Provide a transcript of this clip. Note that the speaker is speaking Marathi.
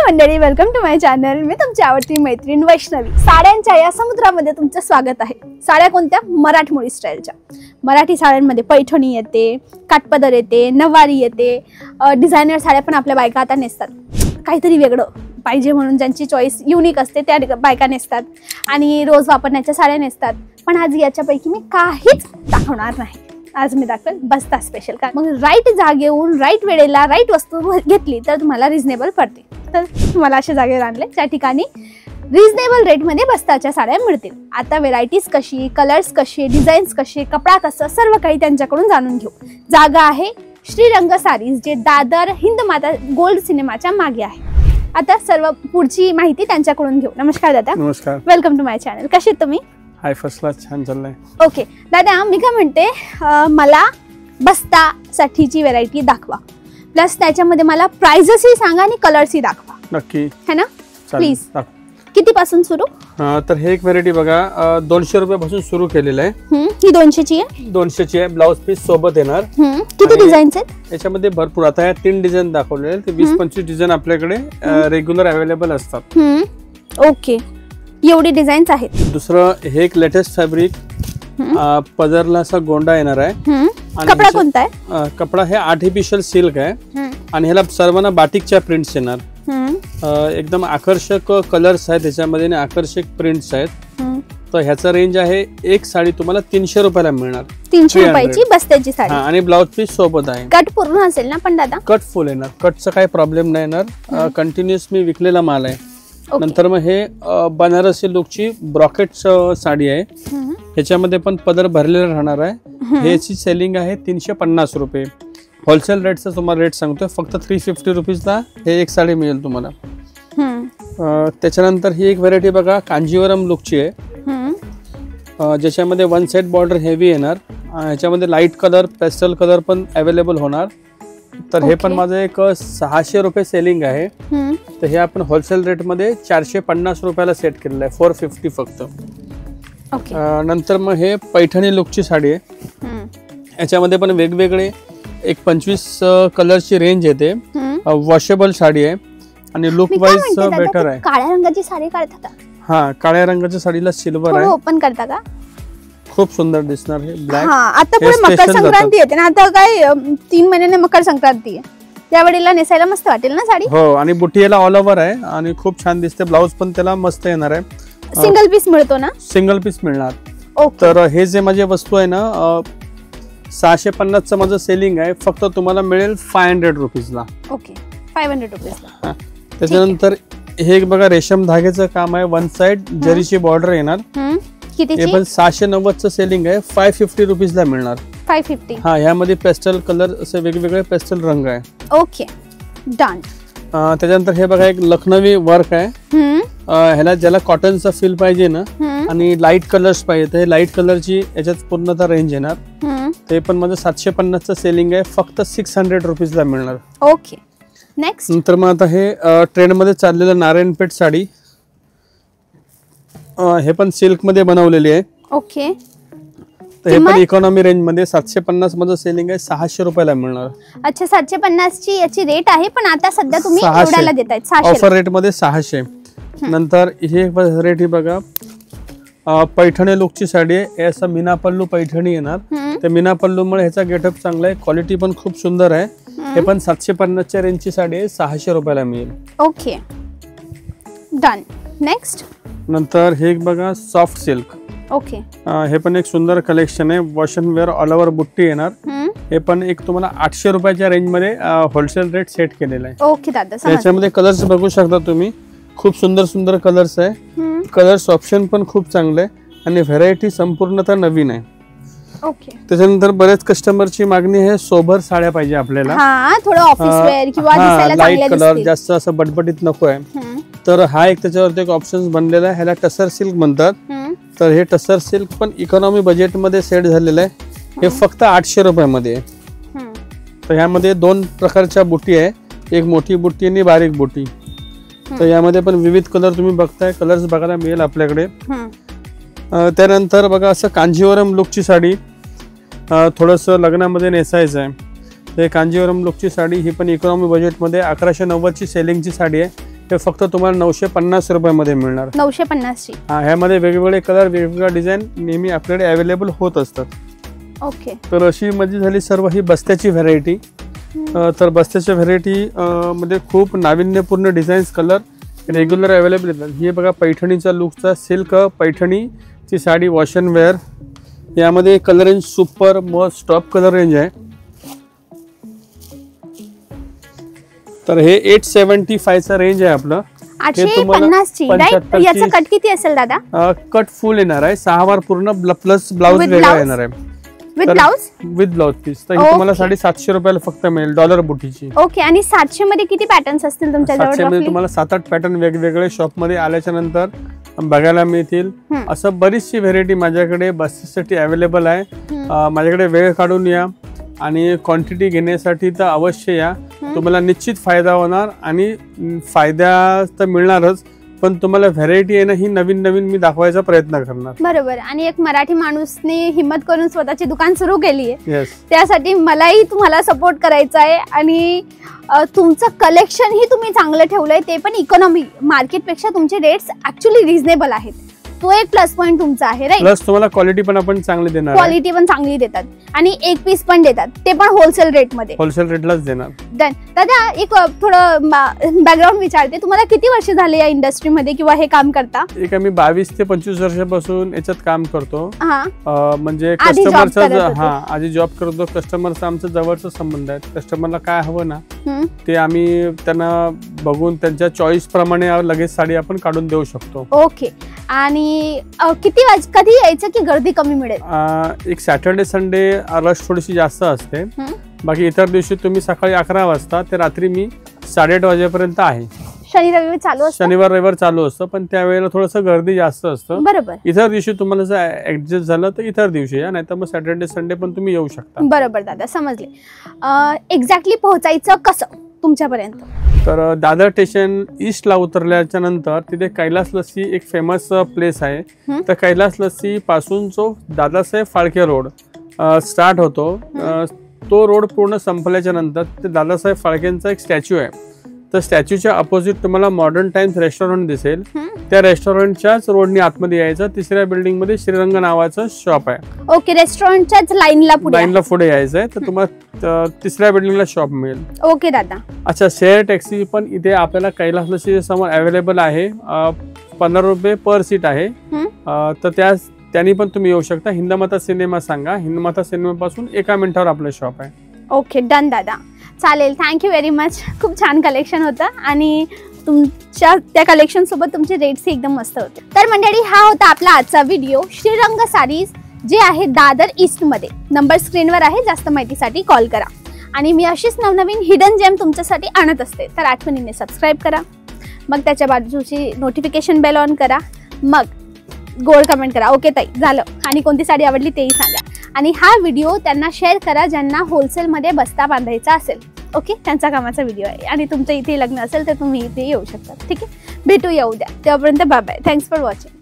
मंडळी, वेलकम टू माय चॅनल। मी तुमची आवडती मैत्रीण वैष्णवी। साड्यांच्या या समुद्रामध्ये तुमचं स्वागत आहे। साड्या कोणत्या? मराठमोळी स्टाईलच्या। मराठी साड्यांमध्ये पैठणी येते, काठपदर येते, नवारी येते, डिझायनर साड्या पण आपल्या बायका आता नेसतात। काहीतरी वेगळं पाहिजे म्हणून ज्यांची चॉईस युनिक असते त्या बायका नेसतात आणि रोज वापरण्याच्या साड्या नेसतात। पण आज याच्यापैकी मी काहीच दाखवणार नाही। आज मी दाखवेल बस्ता स्पेशल। का मग राईट जागेवरून राईट वेळेला राईट वस्तू घेतली तर तुम्हाला रिजनेबल पडते। तर तुम्हाला अशा जागेवर आणले ज्या ठिकाणी रिजनेबल रेट मध्ये बस्ताच्या साड्या मिळतील। आता व्हेरायटीज कशी, कलर्स कसे, डिझाईन्स कसे, कपडा कसा, सर्व काही त्यांच्याकडून जाणून घेऊ। जागा आहे श्रीरंग सारीज, जे दादर हिंदमाता गोल्ड सिनेमाच्या मागे आहे। आता सर्व पुढची माहिती त्यांच्याकडून घेऊ। नमस्कार दादा। नमस्कार, वेलकम टू माय चॅनल। कसे आहेत तुम्ही? हाय, फर्स्ट क्लास, छान चाललंय। ओके दादा, मी काय म्हणते, मला बस्ता साठीची व्हेरायटी दाखवा, प्लस त्याच्यामध्ये मला प्राइसेसही सांगा आणि कलर्सही दाखवा। नक्की, है ना? प्लीज। चालेल। किती पासून सुरू? तर हे एक व्हेरायटी बघा, 200 रुपयापासून सुरू केलेलं आहे। ही 200 ची आहे? 200 ची आहे। ब्लाउज पीस सोबत येणार। किती डिझाईन्स आहेत याच्यामध्ये? भरपूर। आता या 3 डिझाईन दाखवलेले आहेत। 20-25 डिझाईन आपल्याकडे रेग्युलर अवेलेबल असतात। ओके, एवढी डिझाईन्स आहेत। दुसरं, हे एक लेटेस्ट फॅब्रिक, पदरला असा गोंडा येणार आहे। कपडा कोणता आहे? कपडा हे आर्टिफिशियल सिल्क आहे आणि ह्याला सर्वांना बाटिकच्या प्रिंट्स येणार। एकदम आकर्षक कलर्स आहेत त्याच्यामध्ये आणि आकर्षक प्रिंट्स आहेत। तर ह्याचा रेंज आहे, एक साडी तुम्हाला 300 रुपयाला मिळणार। 300 रुपयाची बस्त्याची साडी आणि ब्लाउज पीस सोबत आहे। कट पूर्ण असेल ना पण दादा? कट फुल येणार, कटचा काही प्रॉब्लेम नाही येणार। कंटिन्युअस मी विकलेला माल आहे। नंतर मग हे बनारसी लुकची ब्रॉकेट साडी आहे। ह्याच्यामध्ये पण पदर भरलेला राहणार आहे। ह्याची सेलिंग आहे 350 रुपये। होलसेल रेटचा तुम्हाला रेट सांगतोय, फक्त 350 रुपीजला हे एक साडी मिळेल तुम्हाला। त्याच्यानंतर ही एक व्हेरायटी बघा, कांजीवरम लुकची आहे, ज्याच्यामध्ये 1 साइड बॉर्डर हेवी येणार। ह्याच्यामध्ये लाईट कलर, पेस्टल कलर पण अवेलेबल होणार। तर हे पण माझं एक 600 रुपये सेलिंग आहे। तर हे आपण होलसेल रेट मध्ये 450 रुपयाला सेट केलेलं आहे, 450 फक्त। नंतर मग हे पैठणी लुकची साडी आहे। याच्यामध्ये पण वेगवेगळे एक 25 कलरची रेंज येते। वॉशेबल साडी आहे आणि लुक वाईज बेटर आहे। काळ्या रंगाची साडी काढता का? हा, काळ्या रंगाच्या साडीला सिल्वर आहे। ओपन करता का? खूप सुंदर दिसणार हे ब्लॅक। आता पुढे मकर संक्रांती येते ना, आता काय 3 महिन्याने मकर संक्रांती आहे, त्यावेळेला नेसायला मस्त वाटेल ना साडी। हो, आणि बुटी याला ऑल ओव्हर आहे आणि खूप छान दिसते। ब्लाउज पण त्याला मस्त येणार आहे। सिंगल पीस मिळतो ना? सिंगल पीस मिळणार। तर हे जे माझे वस्तू आहे ना, 650चं माझं सेलिंग आहे, फक्त तुम्हाला मिळेल 500 रुपीजला। ओके, 500 रुपीजला। त्याच्यानंतर हे बघा, रेशम धाग्याचं काम आहे, 1 साइड जरीची बॉर्डर येणार। कितीची? हे पण 690चं सेलिंग आहे, 550 रुपीजला मिळणार। 550? हा, ह्यामध्ये पेस्टल कलर असे वेगवेगळे पेस्टल रंग आहे। Okay, done. त्याच्यानंतर हे बघा, एक लखनवी वर्क आहे। ह्याला ज्याला कॉटनचा फील पाहिजे ना आणि लाईट कलर्स पाहिजे, तर हे लाईट कलरची याच्यात पूर्णतः रेंज येणार। ते पण माझं 750चं सेलिंग आहे, फक्त 600 रुपीजला मिळणार। Okay, next. नंतर मग आता हे ट्रेंड मध्ये चाललेलं नारायणपेठ साडी, हे पण सिल्क मध्ये बनवलेली आहे। ओके, तर हे पण इकॉनॉमी रेंज मध्ये 750 माझं सेलिंग आहे, 600 रुपयाला मिळणार। अच्छा, 750 ची याची रेट आहे, पण आता सध्या तुम्ही एवढ्याला देताय 600, ऑफर रेट मध्ये 600। नंतर ही एक व्हेरायटी बघा, पैठणी लुकची साडी आहे। असं मीना पल्लू पैठणी येणार। त्या मीना पल्लूमुळे ह्याचा गेटअप चांगला आहे, क्वालिटी पण खूप सुंदर आहे। हे पण 750च्या रेंजची साडी आहे, 600 रुपयाला मिळेल। Okay, done. नेक्स्ट। नंतर हे बघा, सॉफ्ट सिल्क। ओके, हे पण एक सुंदर कलेक्शन आहे, wash and wear all over बुट्टी येणार। हे पण एक तुम्हाला 800 रुपयाच्या रेंज मध्ये होलसेल रेट सेट केलेला आहे। ओके दादा, त्याच्यामध्ये कलर्स बघू शकता तुम्ही, खूप सुंदर सुंदर कलर्स आहे। कलर्स ऑप्शन पण खूप चांगले आहे आणि व्हेरायटी संपूर्णतः नवीन आहे। ओके, त्याच्यानंतर बरेच कस्टमरची मागणी आहे, सोबर साड्या पाहिजे आपल्याला, थोडं ऑफिस वेअर किंवा दिसायला लाईट कलर, जास्त असं बटबटीत नको आहे। तर हा एक त्याच्यावरती एक ऑप्शन बनलेला आहे, ह्याला टसर सिल्क म्हणतात। तर हे टसर सिल्क पण इकॉनॉमी बजेट मध्ये सेट झालेलं आहे, हे फक्त 800 रुपयामध्ये आहे। तर ह्यामध्ये 2 प्रकारच्या बुटी आहे, एक मोठी बुट्टी आणि बारीक बुटी। तर यामध्ये पण विविध कलर तुम्ही बघताय, कलर्स बघायला मिळेल आपल्याकडे। त्यानंतर बघा, असं कांजीवरम लुकची साडी, थोडंसं लग्नामध्ये नेसायचं आहे। हे कांजीवरम लुकची साडी, ही पण इकॉनॉमी बजेटमध्ये 1190ची सेलिंगची साडी आहे। हे फक्त तुम्हाला 950 रुपयामध्ये मिळणार. 950 ची. ह्यामध्ये वेगवेगळे कलर वेगवेगळ्या डिझाईन नेहमी आपल्याकडे अवेलेबल होत असतात. ओके. तर अशी माझी झाली सर्व ही बस्त्याची व्हरायटी. तर बस्त्याच्या व्हरायटी मध्ये खूप नाविन्यपूर्ण डिझाईन्स कलर रेग्युलर अवेलेबल येतात. हे बघा पैठणीचा लुकचा सिल्क पैठणीची साडी वॉश अँड वेअर. यामध्ये कलर रेंज सुपर मस्त टॉप कलर रेंज आहे. तर हे 875 चा रेंज आहे आपलं. 850 ची राईट. याचा कट किती असेल दादा? कट फुल येणार आहे. 6 वार पूर्ण प्लस ब्लाउज वेगळा येणार आहे. With blouse piece. तर ही तुम्हाला 750 रुपयाला फक्त मिळेल डॉलर बुटीची. ओके. आणि 700 मध्ये किती पॅटर्न्स असतील तुमच्याजवळ? 700 मध्ये तुम्हाला 7-8 पॅटर्न वेगवेगळे शॉप मध्ये आल्याच्या नंतर बघायला मिळतील. असं बरीचशी व्हेरायटी माझ्याकडे बसेससाठी अवेलेबल आहे. माझ्याकडे वेळ काढून या आणि क्वांटिटी घेण्यासाठी तर अवश्य या. तुम्हाला निश्चित फायदा होणार आणि फायदा तर मिळणारच, पण तुम्हाला व्हरायटी आहे ना ही नवीन नवीन मी दाखवायचा प्रयत्न करणार. बरोबर. आणि एक मराठी माणूसने हिम्मत करून स्वतःची दुकान सुरू केली आहे. त्यासाठी मलाही तुम्हाला सपोर्ट करायचा आहे. आणि तुमचं कलेक्शन ही तुम्ही चांगलं ठेवलंय, ते पण इकॉनॉमी मार्केटपेक्षा तुमचे रेट्स ऍक्च्युअली रिझनेबल आहेत. तो एक प्लस पॉइंट तुमचा आहे राईट. प्लस तुम्हाला क्वालिटी पण आपण चांगली देणार. क्वालिटी पण चांगली देतात आणि एक पीस पण देतात, ते पण होलसेल रेट मध्ये. होलसेल रेटलाच देणार. डन. दादा एक थोडं बॅकग्राऊंड विचारते. तुम्हाला किती वर्ष झाले या इंडस्ट्रीमध्ये किंवा हे काम करता? एक आम्ही 22 ते 25 वर्षापासून याच्यात काम करतो. म्हणजे आधी कस्टमरचा आधी जॉब करतो. कस्टमरचा आमचा जवळचा संबंध आहे. कस्टमरला काय हवं ना ते आम्ही त्यांना बघून त्यांच्या चॉईस प्रमाणे लगेच साडी आपण काढून देऊ शकतो. ओके. आणि कधी यायचं की गर्दी कमी मिळेल? एक सॅटर्डे संडे रश थोडीशी जास्त असते. बाकी इतर दिवशी तुम्ही सकाळी 11 वाजता ते रात्री मी 8:30 वाजेपर्यंत आहे. शनिवार चालू असतं? शनिवार रविवार चालू असतं, पण त्यावेळेला थोडंसं गर्दी जास्त असतं. बरोबर. इतर दिवशी तुम्हाला जर ऍडजस्ट झालं तर इतर दिवशी या, नाहीतर मग सॅटर्डे संडे पण तुम्ही येऊ शकता. बरोबर दादा, समजले. एक्झॅक्टली पोहोचायचं कसं तुमच्यापर्यंत? तर दादर स्टेशन ईस्टला उतरल्याच्या नंतर तिथे कैलास लस्सी एक फेमस प्लेस आहे. तर कैलास लस्सी पासून जो दादासाहेब फाळके रोड स्टार्ट होतो, तो रोड पूर्ण संपल्याच्या नंतर ते दादासाहेब फाळकेंचा एक स्टॅच्यू आहे. तर स्टॅच्यूच्या अपोजिट तुम्हाला मॉडर्न टाइम्स रेस्टॉरंट दिसेल. त्या रेस्टॉरंटच्याच रोडनी आतमध्ये यायचं. तिसऱ्या बिल्डिंग मध्ये श्रीरंग नावाचं शॉप आहे. ओके. रेस्टॉरंटच्याच लाईनला पुढे यायचंय तर तुम्हाला तिसऱ्या बिल्डिंगला शॉप मिळेल. ओके दादा. अच्छा. शेअर टॅक्सी पण इथे आपल्याला कैलास लस्सी समोर अवेलेबल आहे. 15 रुपये पर सीट आहे. तर त्यांनी पण तुम्ही येऊ शकता. हिंदमाता सिनेमा सांगा. हिंदमाता सिनेमा पासून 1 मिनिटावर आपलं शॉप आहे. ओके. डन दादा. चालेल. Thank you very much. खूप छान कलेक्शन होतं आणि तुमच्या त्या कलेक्शन सोबत तुमचे रेट्स एकदम मस्त होते. तर मंडळी, हा होता आपला आजचा व्हिडिओ. श्रीरंग सारीज जे आहे दादर ईस्ट मध्ये. नंबर स्क्रीनवर आहे. जास्त माहितीसाठी कॉल करा. आणि मी अशीच नवनवीन हिडन जेम तुमच्यासाठी आणत असते. तर आठवणीने सबस्क्राईब करा. मग त्याच्या बाजूची नोटिफिकेशन बेल ऑन करा. मग गोड कमेंट करा. ओके ताई, झालं. आणि कोणती साडी आवडली तेही सांगा. आणि हा व्हिडिओ त्यांना शेअर करा ज्यांना होलसेलमध्ये बस्ता बांधायचा असेल. ओके. त्यांचा कामाचा व्हिडिओ आहे. आणि तुमचं इथे लग्न असेल तर तुम्ही इथे येऊ शकता. ठीक आहे. भेटूया उद्या. तेव्हापर्यंत bye bye. Thanks for watching.